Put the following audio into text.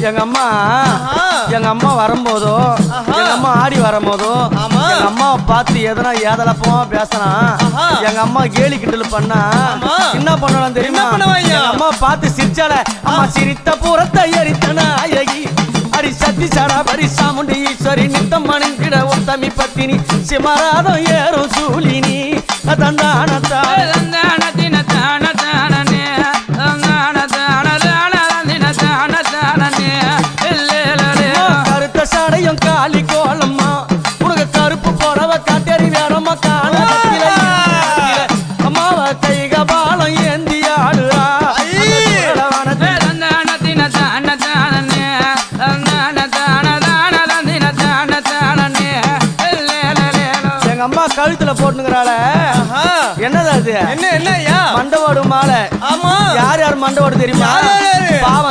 எங்க அம்மா வரும்போதோ எங்க அம்மா ஆடி வரும்போதோ எங்க அம்மாவை பார்த்து எதனா ஏதலப்பமா பேசினா எங்க அம்மா கேலி கிண்டல் பண்ணா என்ன பண்ணலாம் தெரியுமா? எங்க அம்மா பார்த்து சிரிச்சால அம்மா சிரித்த புறத்தை எரித்தன அழகி அடி சத்தி சாடா பரிசாமுண்டி ஈஸ்வரி நித்தம் மணிக்கிட உத்தமி பத்தினி சிமராதம் ஏறும் சூலினி தந்தானத்தா கருத்த சாடையும் காலி கோலம்மா உனக்கு கருப்பு புடவ காட்டேறி வேறம்மா காண அம்மாவ கைக பாலம் ஏந்தி ஆடுறா எங்க அம்மா கழுத்துல போட்டுங்கிறாள என்னது அது? என்ன மண்டவோடு மாலை. யார் யார் மண்டவோடு தெரியுமா? பாவம்